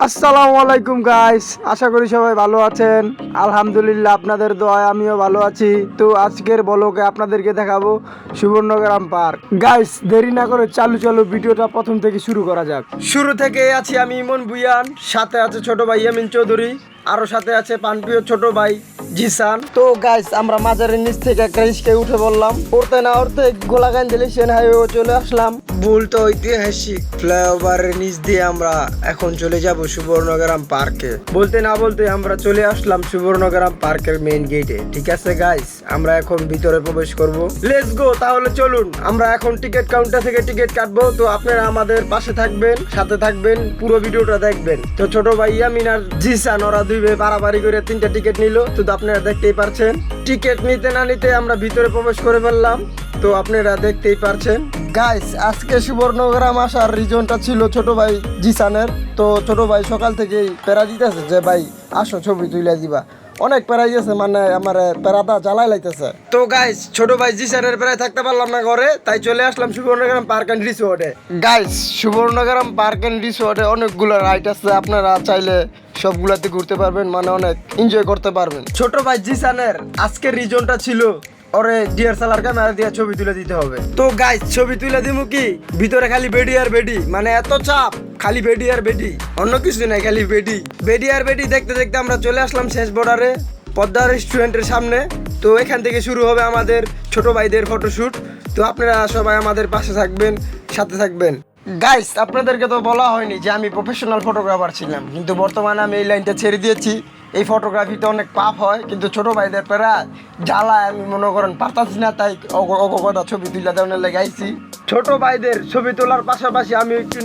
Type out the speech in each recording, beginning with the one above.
আসসালামু আলাইকুম গাইস, আশা করি সবাই ভালো আছেন। আলহামদুলিল্লাহ, আপনাদের দোয়ায় আমিও ভালো আছি। তো আজকের ব্লগে আপনাদেরকে দেখাবো সুবর্ণগ্রাম পার্ক। গাইস, দেরি না করে চালু ভিডিওটা প্রথম থেকে শুরু করা যাক। শুরু থেকে আছি আমি ইমন ভুঁইয়ান, সাথে আছে ছোট ভাই ইয়ামিন চৌধুরী, আরো সাথে আছে পানপ্রিয় ছোট ভাই জিসান। তো গাইস, আমরা মাজারের নিচ থেকে একটা রিস্কায় উঠে বললাম, উঠতে না উঠতে গোলাগঞ্জ ইলেকশন হাইওয়ে চলে আসলাম। ভুলতো ঐতিহাসিক ফ্লাইওভারের নিচ দিয়ে আমরা এখন চলে যাব সুবর্ণগ্রাম পার্কে। বলতে না বলতে আমরা চলে আসলাম সুবর্ণগ্রাম পার্কের মেইন গেটে। ঠিক আছে গাইস, আমরা এখন ভিতরে প্রবেশ করব। লেটস গো, তাহলে চলুন আমরা এখন টিকিট কাউন্টার থেকে টিকিট কাটবো। তো আপনারা আমাদের পাশে থাকবেন, সাথে থাকবেন, পুরো ভিডিওটা দেখবেন। তো ছোট ভাই ইয়ামিন আর জিসান ওরা দুই ভাই বাড়াবাড়ি করে 3টা টিকিট নিল। তো আপনারা দেখতেই পারছেন, টিকিট নিতে না নিতে আমরা ভিতরে প্রবেশ করে ফেললাম। তো আপনারা দেখতেই পারছেন গাইস, আজকে সুবর্ণগ্রাম আসার রিজনটা ছিল ছোট ভাই জিসানের। তো ছোট ভাই সকাল থেকেই প্যারা দিতেছে যে ভাই আসো ছবি তুলে দিবা। অনেক প্যারাই আছে, মানে আমার প্যারাটা জ্বালাই লাইতেছে। তো গাইস, ছোট ভাই জিসানের প্যারায় থাকতে পারলাম না ঘরে, তাই চলে আসলাম সুবর্ণগ্রাম পার্ক অ্যান্ড রিসোর্টে। গাইস, সুবর্ণগ্রাম পার্ক অ্যান্ড রিসোর্টে অনেকগুলো রাইড আছে, আপনারা চাইলে সবগুলাতে ঘুরতে পারবেন, মানে অনেক এনজয় করতে পারবেন। ছোট ভাই জিসানের আজকের রিজনটা ছিল ওরে ডিএসএলআর ক্যামেরা দিয়ে ছবি তুলে দিতে হবে। তো গাইস, ছবি তুলে দিমু কি, ভিতরে খালি বেডি আর বেডি, মানে এত চাপ, খালি বেডি আর বেডি, অন্য কিছু নাই, খালি বেডি আর বেডি। দেখতে দেখতে আমরা চলে আসলাম শেষ বর্ডারে, পদ্মা রেস্টুরেন্টের সামনে। তো এখান থেকে শুরু হবে আমাদের ছোট ভাইদের ফটোশুট। তো আপনারা সবাই আমাদের পাশে থাকবেন, সাথে থাকবেন। গাইস, আপনাদেরকে তো বলা হয়নি যে আমি প্রফেশনাল ফটোগ্রাফার ছিলাম, কিন্তু বর্তমানে আমি এই লাইনটা ছেড়ে দিয়েছি। এই ফটোগ্রাফিতে অনেক পাপ হয়, কিন্তু ছোট ভাইদের প্যারা জ্বালায় আমি মনে করেন পারতাছি না, তাই কথা ছবি তুলে দেওয়ার লেগে আইছি। ছোট ভাইদের ছবি তোলার পাশাপাশি আমি একটু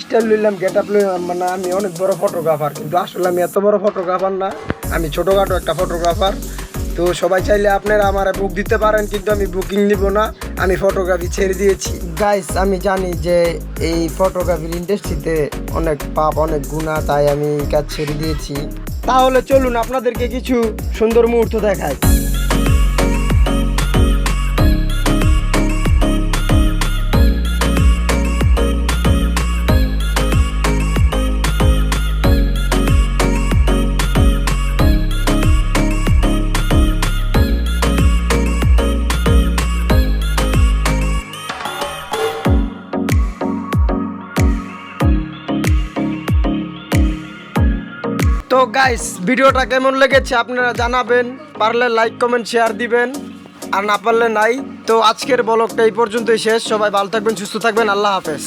স্টাইল লইলাম, গেট আপ লইলাম, মানে আমি অনেক বড় ফটোগ্রাফার, কিন্তু আসলে আমি এত বড় ফটোগ্রাফার না, আমি ছোটোখাটো একটা ফটোগ্রাফার। তো সবাই চাইলে আপনারা আমার বুক দিতে পারেন, কিন্তু আমি বুকিং নিব না, আমি ফটোগ্রাফি ছেড়ে দিয়েছি। গাইস, আমি জানি যে এই ফটোগ্রাফির ইন্ডাস্ট্রিতে অনেক পাপ, অনেক গুণা, তাই আমি কাজ ছেড়ে দিয়েছি। তাহলে চলুন আপনাদেরকে কিছু সুন্দর মুহূর্ত দেখাই। তো গাইস, ভিডিওটা কেমন লেগেছে আপনারা জানাবেন, পারলে লাইক কমেন্ট শেয়ার দিবেন, আর না পারলে নাই। তো আজকের ব্লগটা এই পর্যন্তই শেষ। সবাই ভালো থাকবেন, সুস্থ থাকবেন, আল্লাহ হাফেজ।